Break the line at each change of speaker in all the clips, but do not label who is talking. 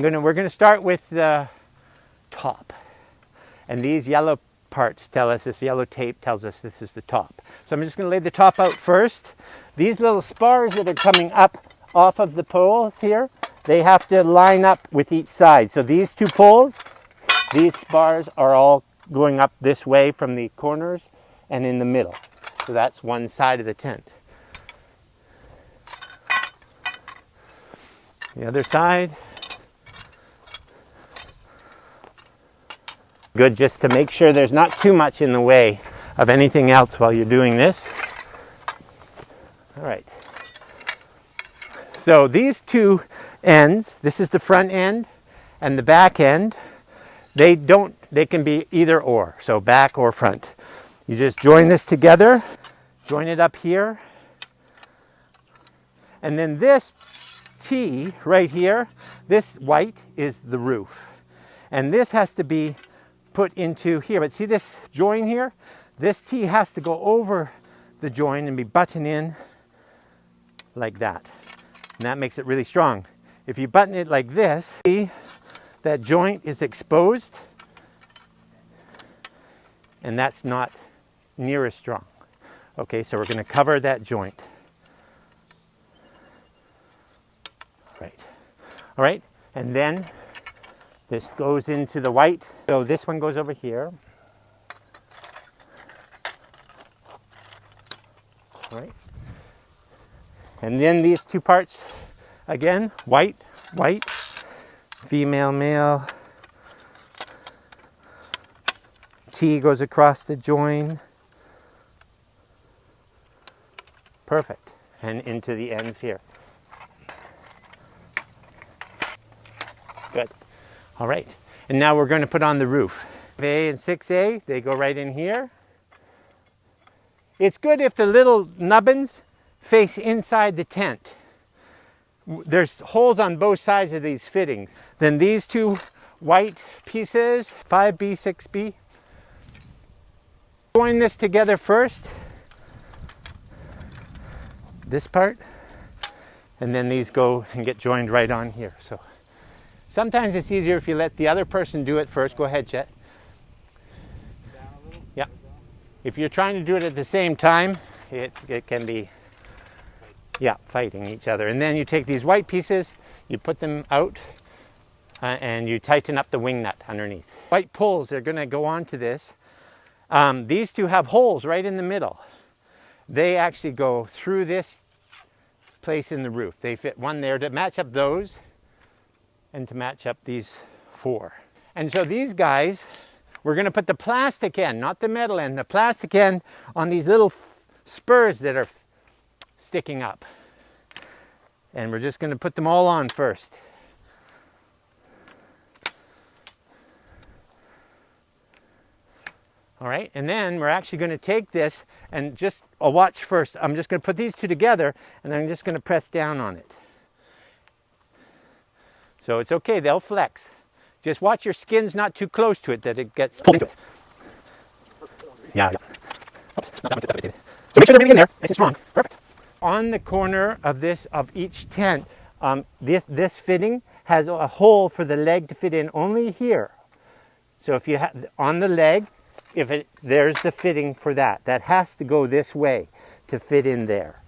We're gonna start with the top. And these yellow parts tell us, this yellow tape tells us this is the top. So I'm just gonna lay the top out first. These little spars that are coming up off of the poles here, they have to line up with each side. So these two poles, these spars are all going up this way from the corners and in the middle. So that's one side of the tent. The other side. Good, just to make sure there's not too much in the way of anything else while you're doing this. All right. So these two ends, this is the front end and the back end, they can be either or, so back or front. You just join this together, join it up here, and then this T right here, this white is the roof. And this has to be put into here, but see this join here? This T has to go over the join and be buttoned in like that. And that makes it really strong. If you button it like this, see that joint is exposed and that's not near as strong. Okay, so we're going to cover that joint. All right, and then this goes into the white. So this one goes over here. All right. And then these two parts, again, white, white, female, male. T goes across the join. Perfect. And into the ends here. Good. All right. And now we're going to put on the roof. A and 6A, they go right in here. It's good if the little nubbins face inside the tent. There's holes on both sides of these fittings. Then these two white pieces, 5B, 6B. Join this together first. This part. And then these go and get joined right on here. So sometimes it's easier if you let the other person do it first. Go ahead, Chet. Yeah. If you're trying to do it at the same time, it can be, yeah, fighting each other. And then you take these white pieces, you put them out, and you tighten up the wing nut underneath. White poles, they're going to go onto this. These two have holes right in the middle. They actually go through this place in the roof. They fit one there to match up those and to match up these four. And so these guys, we're going to put the plastic end, not the metal end, the plastic end on these little spurs that are sticking up. And we're just going to put them all on first. All right, and then we're actually going to take this and just, watch first. I'm just going to put these two together and I'm just going to press down on it. So it's okay, they'll flex. Just watch your skin's not too close to it that it gets pulled into it. Yeah. Oops, not that one, David. So make sure they're really in there, nice and strong. Perfect. On the corner of each tent, this fitting has a hole for the leg to fit in only here. So if you have on the leg, there's the fitting for that. That has to go this way to fit in there.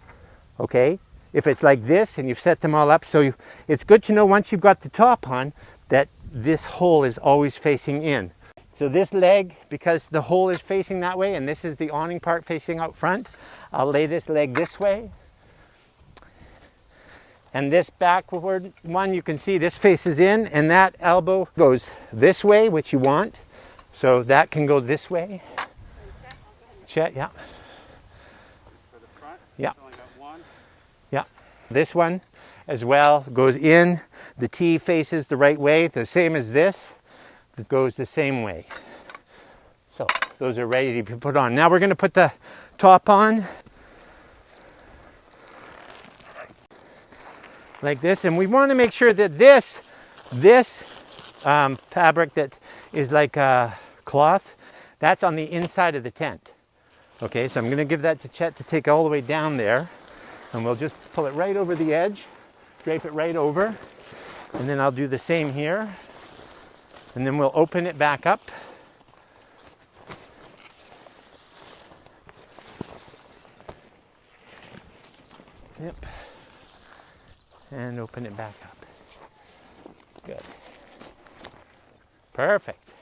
Okay? If it's like this and you've set them all up, so it's good to know once you've got the top on that this hole is always facing in. So this leg, because the hole is facing that way and this is the awning part facing out front, I'll lay this leg this way. And this backward one, you can see this faces in and that elbow goes this way, which you want. So that can go this way. Chet, yeah.
For the front,
yeah.
Only got one.
Yeah. This one as well goes in. The T faces the right way, the same as this. It goes the same way. So those are ready to be put on. Now we're going to put the top on. Like this. And we want to make sure that this fabric that is like a cloth, that's on the inside of the tent. Okay, so I'm going to give that to Chet to take all the way down there. And we'll just pull it right over the edge, drape it right over. And then I'll do the same here. And then we'll open it back up. Yep. And open it back up. Good. Perfect.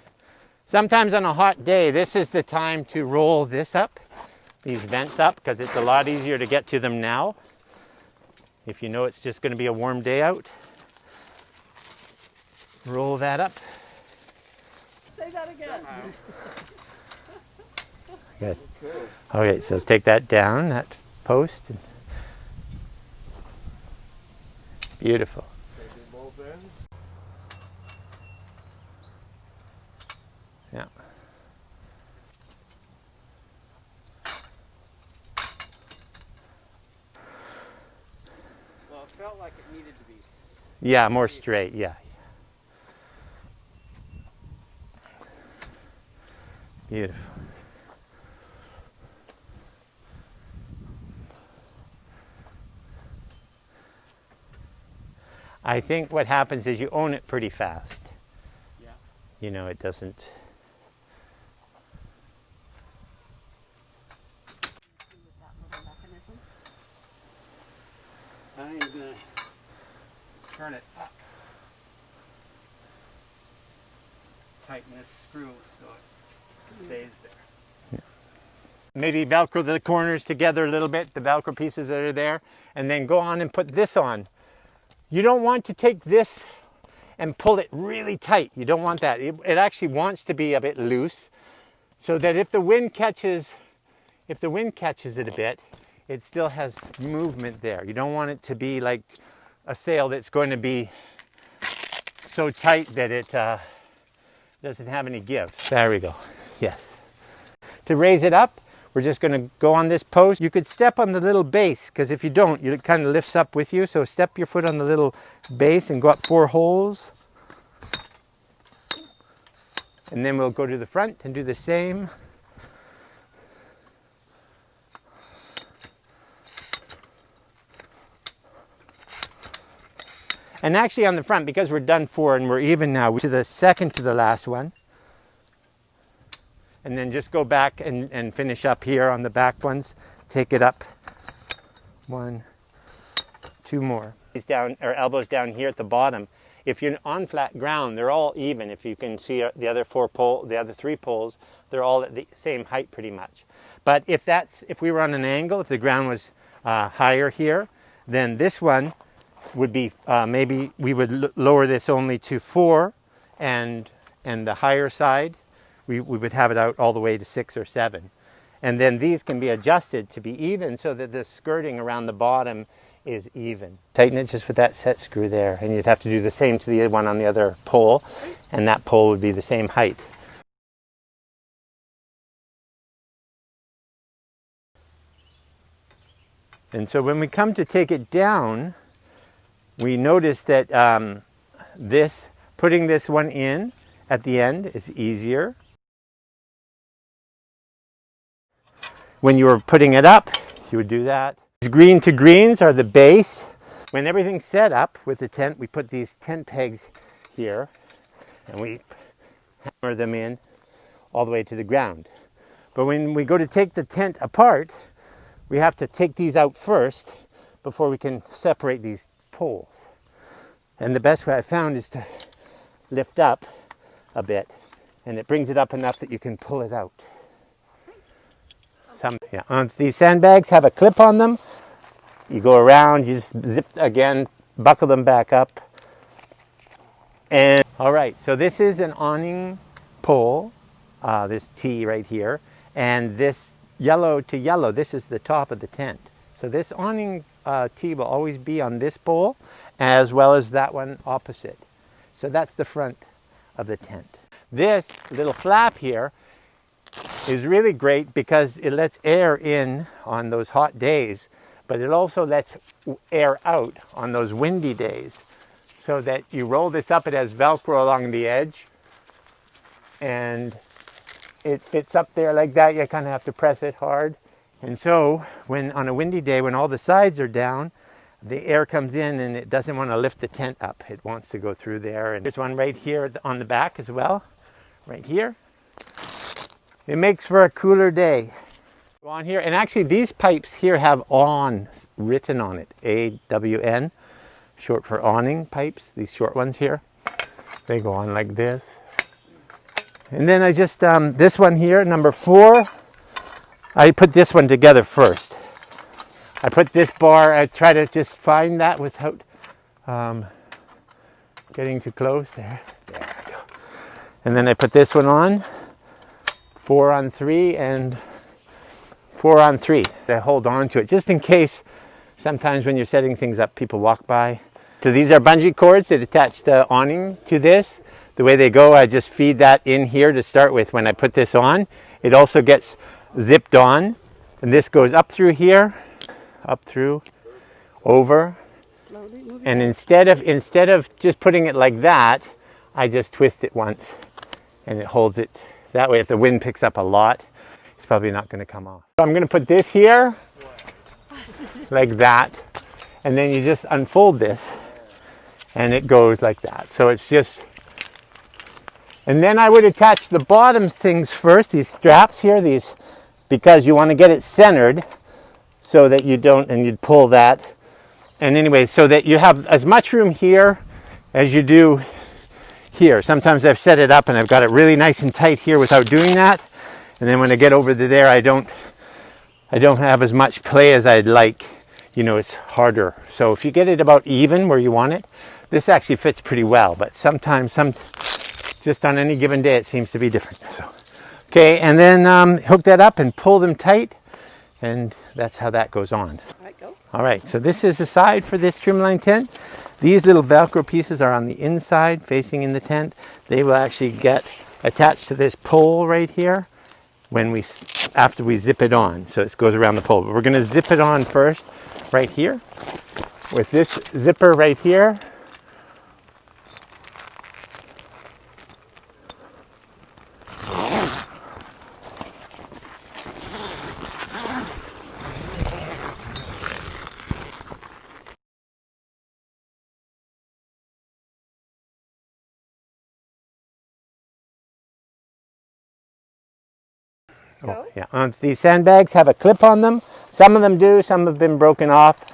Sometimes on a hot day, this is the time to roll this up, these vents up, because it's a lot easier to get to them now. If you know it's just going to be a warm day out, roll that up.
Say that again.
Good. Okay, so take that down, that post. And beautiful. Yeah.
Well, it felt like it needed to be.
Yeah, more straight, yeah. Beautiful. I think what happens is you own it pretty fast.
Yeah.
You know, it doesn't.
With that little mechanism.
I'm gonna turn it up. Tighten this screw so it stays there.
Maybe Velcro the corners together a little bit, the Velcro pieces that are there, and then go on and put this on. You don't want to take this and pull it really tight. You don't want that. It actually wants to be a bit loose so that if the wind catches it a bit, it still has movement there. You don't want it to be like a sail that's going to be so tight that it doesn't have any give. There we go. Yes. To raise it up, we're just going to go on this post. You could step on the little base, because if you don't, it kind of lifts up with you. So step your foot on the little base and go up 4 holes. And then we'll go to the front and do the same. And actually on the front, because we're done 4 and we're even now, to the second to the last one. And then just go back and finish up here on the back ones. Take it up. 1, 2 more. These down, or elbows down here at the bottom. If you're on flat ground, they're all even. If you can see the other 3 poles, they're all at the same height pretty much. But if we were on an angle, if the ground was higher here, then this one would be, maybe we would lower this only to 4, and the higher side, we would have it out all the way to 6 or 7. And then these can be adjusted to be even so that the skirting around the bottom is even. Tighten it just with that set screw there, and you'd have to do the same to the one on the other pole, and that pole would be the same height. And so when we come to take it down, we notice that putting this one in at the end is easier. When you were putting it up, you would do that. These green to greens are the base. When everything's set up with the tent, we put these tent pegs here and we hammer them in all the way to the ground. But when we go to take the tent apart, we have to take these out first before we can separate these poles. And the best way I found is to lift up a bit, and it brings it up enough that you can pull it out. These sandbags have a clip on them. You go around, you just zip again, buckle them back up. And all right, so this is an awning pole, this T right here, and this yellow to yellow, this is the top of the tent. So this awning T will always be on this pole as well as that one opposite. So that's the front of the tent. This little flap here is really great because it lets air in on those hot days, but it also lets air out on those windy days. So that you roll this up, it has Velcro along the edge, and it fits up there like that. You kind of have to press it hard. And so when on a windy day, when all the sides are down, the air comes in and it doesn't want to lift the tent up. It wants to go through there. And there's one right here on the back as well, right here. It makes for a cooler day. Go on here, and actually these pipes here have on written on it, AWN, short for awning pipes, these short ones here. They go on like this. And then I just, this one here, number 4, I put this one together first. I put this bar, I try to just find that without getting too close. There we go. And then I put this one on, 4 on 3 and 4 on 3. I hold on to it just in case sometimes when you're setting things up, people walk by. So these are bungee cords that attach the awning to this. The way they go, I just feed that in here to start with when I put this on. It also gets zipped on, and this goes up through here, up through, over.
Slowly moving.
And instead of just putting it like that, I just twist it once and it holds it. That way if the wind picks up a lot, it's probably not going to come off. So I'm going to put this here like that, and then you just unfold this and it goes like that. So it's just, and then I would attach the bottom things first, these straps here, these, because you want to get it centered so that you don't, and you'd pull that. And anyway, so that you have as much room here as you do here. Sometimes I've set it up and I've got it really nice and tight here without doing that. And then when I get over to there, I don't have as much play as I'd like. You know, it's harder. So if you get it about even where you want it, this actually fits pretty well. But sometimes, just on any given day, it seems to be different. So, okay, and then hook that up and pull them tight. And that's how that goes on.
All right, go.
All right, so this is the side for this trimline tent. These little Velcro pieces are on the inside facing in the tent. They will actually get attached to this pole right here after we zip it on. So it goes around the pole. But we're going to zip it on first right here with this zipper right here. Oh, yeah. These sandbags have a clip on them. Some of them do. Some have been broken off.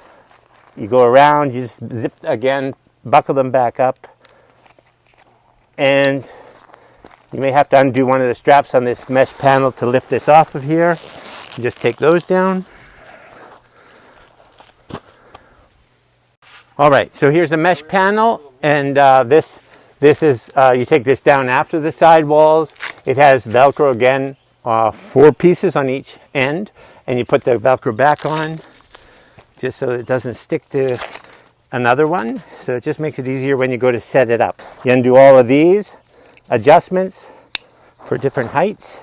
You go around, you just zip again, buckle them back up. And you may have to undo one of the straps on this mesh panel to lift this off of here. You just take those down. All right, so here's a mesh panel, and this is, you take this down after the side walls. It has Velcro again, 4 pieces on each end, and you put the Velcro back on just so it doesn't stick to another one. So it just makes it easier when you go to set it up. You undo all of these adjustments for different heights.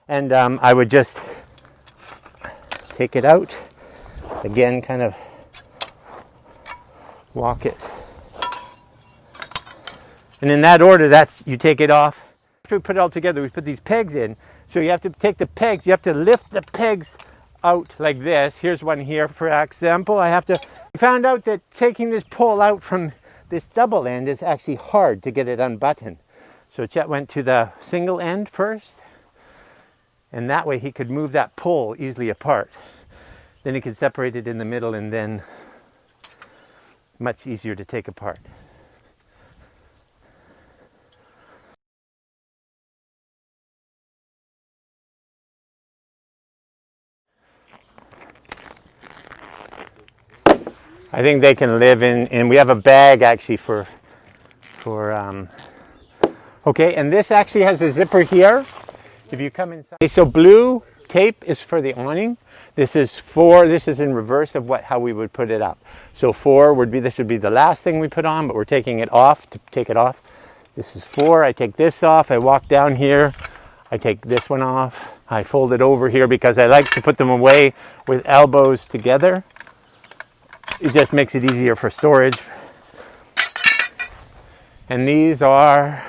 And I would just take it out again, kind of walk it. And in that order, you take it off. After we put it all together, we put these pegs in. So you have to take the pegs, you have to lift the pegs out like this. Here's one here, for example. I found out that taking this pole out from this double end is actually hard to get it unbuttoned. So Chet went to the single end first, and that way he could move that pole easily apart. Then he could separate it in the middle, and then much easier to take apart. I think they can live in, and we have a bag actually okay, and this actually has a zipper here. If you come inside. Okay, so blue tape is for the awning. This is in reverse of how we would put it up. So this would be the last thing we put on, but we're taking it off to take it off. This is 4, I take this off, I walk down here, I take this one off, I fold it over here because I like to put them away with elbows together. It just makes it easier for storage. And these are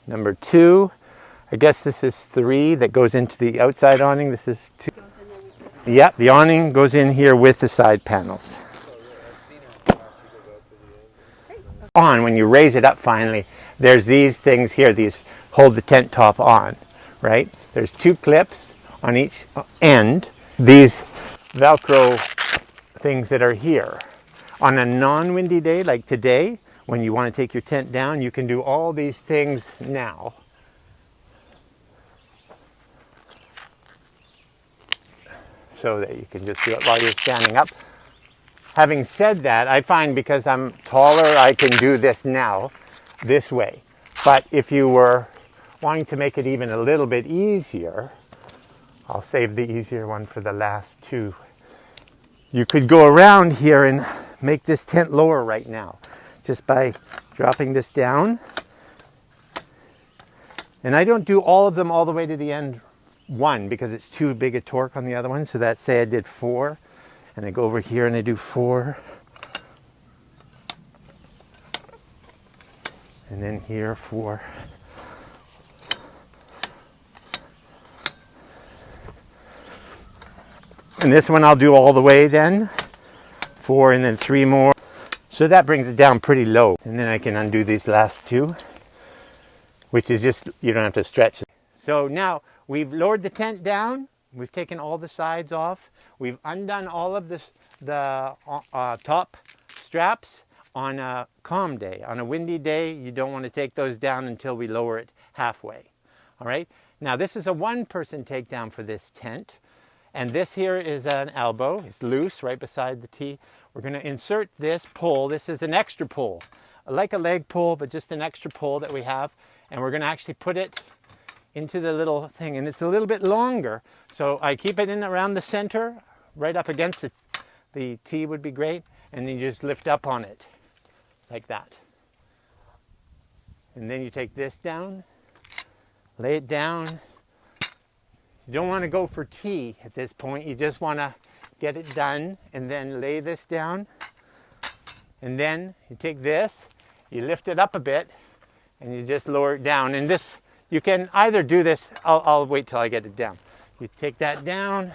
number 2. I guess this is 3 that goes into the outside awning. This is 2.
Goes in there with this.
Yeah, the awning goes in here with the side panels. On, when you raise it up finally, there's these things here, these hold the tent top on, right? There's 2 clips on each end. These Velcro things that are here. On a non-windy day like today, when you want to take your tent down, you can do all these things now. So that you can just do it while you're standing up. Having said that, I find because I'm taller, I can do this now, this way. But if you were wanting to make it even a little bit easier, I'll save the easier one for the last 2. You could go around here and make this tent lower right now, just by dropping this down. And I don't do all of them all the way to the end one because it's too big a torque on the other one. So that's, say I did 4. And I go over here and I do 4. And then here 4. And this one I'll do all the way then. 4 and then 3 more. So that brings it down pretty low. And then I can undo these last 2, which is just, you don't have to stretch it. So now we've lowered the tent down. We've taken all the sides off. We've undone all of the top straps. On a calm day. On a windy day, you don't want to take those down until we lower it halfway. All right? Now this is a 1-person takedown for this tent. And this here is an elbow. It's loose right beside the T. We're going to insert this pull. This is an extra pull. Like a leg pull, but just an extra pull that we have. And we're going to actually put it into the little thing. And it's a little bit longer. So I keep it in around the center, right up against the T would be great. And then you just lift up on it, like that. And then you take this down, lay it down. You don't want to go for T at this point. You just want to get it done and then lay this down. And then you take this, you lift it up a bit, and you just lower it down. And this, you can either do this, I'll wait till I get it down. You take that down.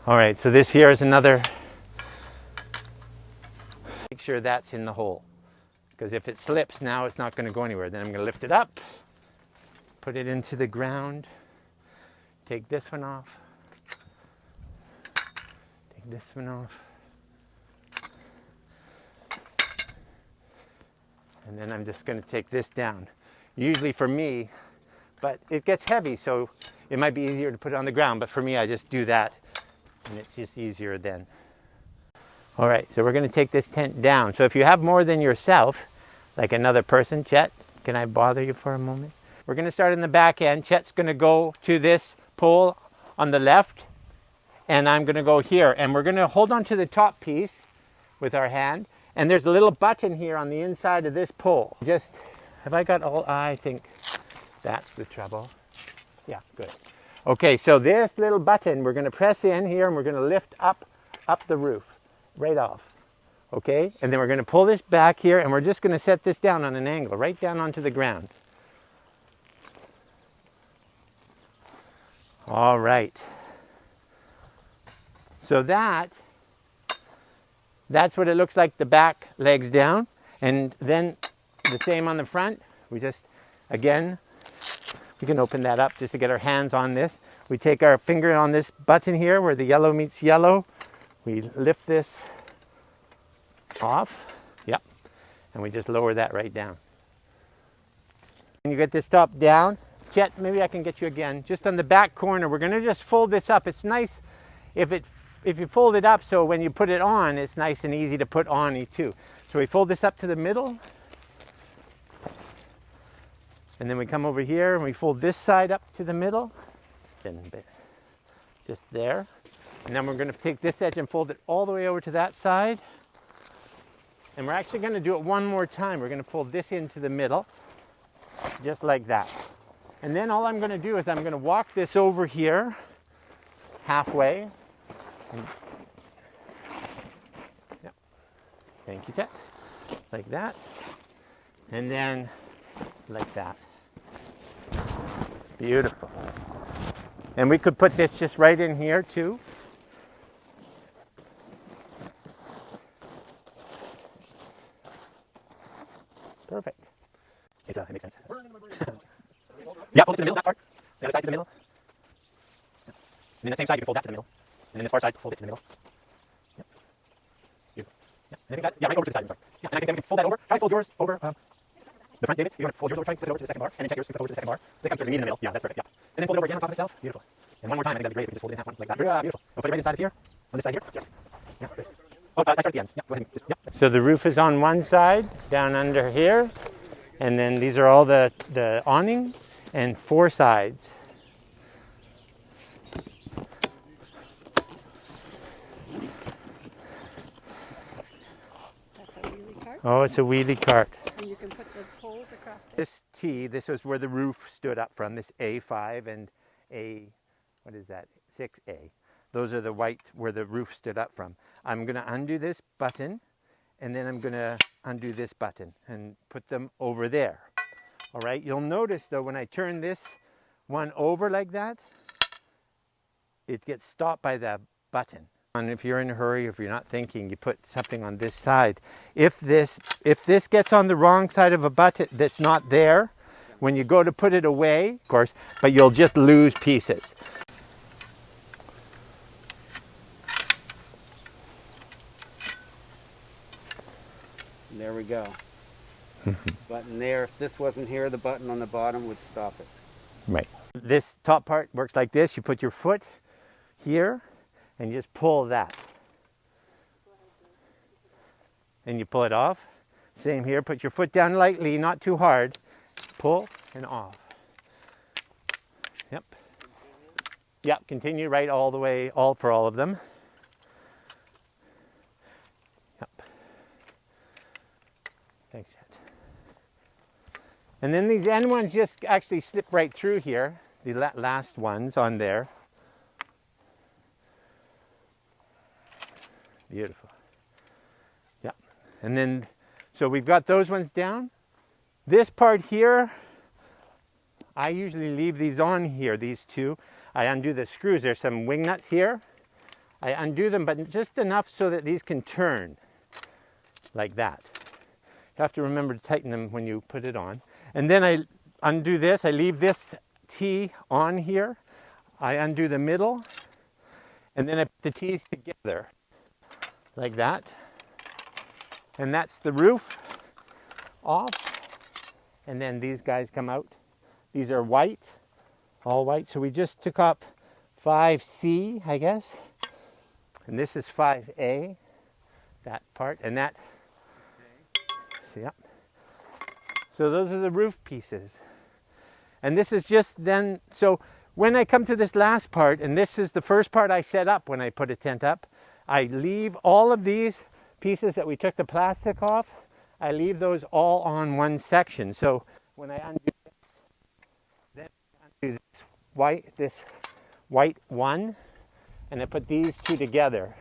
All right, so this here is another. Make sure that's in the hole, because if it slips now, it's not going to go anywhere. Then I'm going to lift it up, put it into the ground, take this one off, take this one off, and then I'm just going to take this down. Usually for me, but it gets heavy, so it might be easier to put it on the ground, but for me, I just do that, and it's just easier then. All right, so we're going to take this tent down. So if you have more than yourself, like another person, Chet, can I bother you for a moment? We're going to start in the back end. Chet's going to go to this pole on the left, and I'm going to go here. And we're going to hold on to the top piece with our hand. And there's a little button here on the inside of this pole. Just, have I got all, I think that's the trouble. Yeah, good. Okay, so this little button, we're going to press in here, and we're going to lift up the roof. Right off, okay? And then we're going to pull this back here, and we're just going to set this down on an angle, right down onto the ground. All right. So that's what it looks like, the back legs down. And then the same on the front. We just, again, we can open that up just to get our hands on this. We take our finger on this button here where the yellow meets yellow. We lift this off, yep, and we just lower that right down. When you get this top down, Chet, maybe I can get you again, just on the back corner, we're gonna just fold this up. It's nice if you fold it up so when you put it on, it's nice and easy to put on too. So we fold this up to the middle, and then we come over here and we fold this side up to the middle, just there. And then we're going to take this edge and fold it all the way over to that side. And we're actually going to do it one more time. We're going to fold this into the middle, just like that. And then all I'm going to do is I'm going to walk this over here, halfway. Yep. Thank you, Chet. Like that. And then like that. Beautiful. And we could put this just right in here too. Perfect. It makes sense. Yeah, fold it to the middle, that part. The other side to the middle. Yeah. And then the same side, you can fold that to the middle. And then this far side, fold it to the middle. Yep. Beautiful. Yeah. And I think that's, yeah, right over to the side, I'm sorry. Yeah, and I think then we can fold that over. Try to fold yours over the front, David. You want to fold yours over, try to flip it over to the second bar. And then check yours, flip it over to the second bar. They come sort of meet in the middle. Yeah, that's perfect, yeah. And then fold it over again on top of itself. Beautiful. And one more time, I think that'd be great if we just fold it in half one, like that. Yeah, beautiful. We'll put it right inside of here. On this side here. Yeah. Yeah, great. Oh, I start at the ends. Yeah, go ahead. Yeah. So the roof is on one side, down under here. And then these are all the awning and 4 sides.
That's a wheelie cart.
Oh, it's a wheelie cart.
And you can put the poles across there.
This T, this was where the roof stood up from, this A5 and A, what is that, 6A. Those are the white where the roof stood up from. I'm going to undo this button, and then I'm going to undo this button and put them over there. All right, you'll notice though when I turn this one over like that, it gets stopped by the button. And if you're in a hurry, if you're not thinking, you put something on this side. If this gets on the wrong side of a button that's not there, when you go to put it away, of course, but you'll just lose pieces.
There we go. Button there. If this wasn't here, the button on the bottom would stop it.
Right. This top part works like this. You put your foot here and you just pull that. And you pull it off. Same here. Put your foot down lightly, not too hard. Pull and off. Yep. Yep. Continue right all the way, for all of them. Yep. Thanks, Chad. And then these end ones just actually slip right through here. The last ones on there. Beautiful. Yeah. And then, so we've got those ones down. This part here, I usually leave these on here, these two. I undo the screws. There's some wing nuts here. I undo them, but just enough so that these can turn like that. You have to remember to tighten them when you put it on. And then I undo this. I leave this T on here. I undo the middle. And then I put the T's together like that. And that's the roof off. And then these guys come out. These are white, all white. So we just took up 5C, I guess. And this is 5A, that part. And that, yeah. So those are the roof pieces. And this is just then, so when I come to this last part, and this is the first part I set up when I put a tent up, I leave all of these pieces that we took the plastic off, I leave those all on one section. So when I undo this, then I undo this white one, and I put these two together.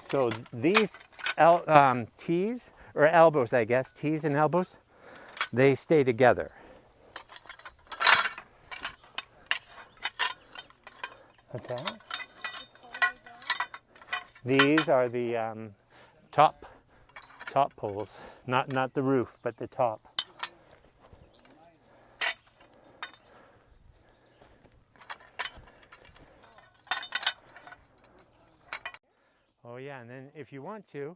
So these T's, or elbows, I guess, T's and elbows, they stay together. Okay. These are the top poles, not the roof, but the top. Oh yeah, and then if you want to,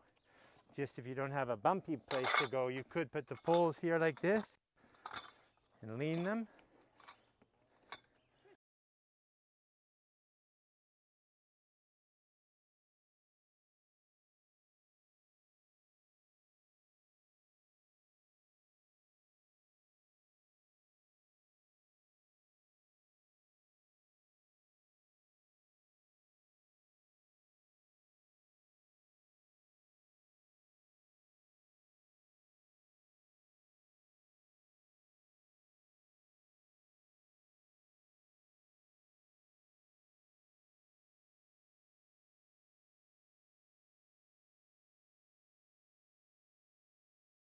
just if you don't have a bumpy place to go, you could put the poles here like this and lean them.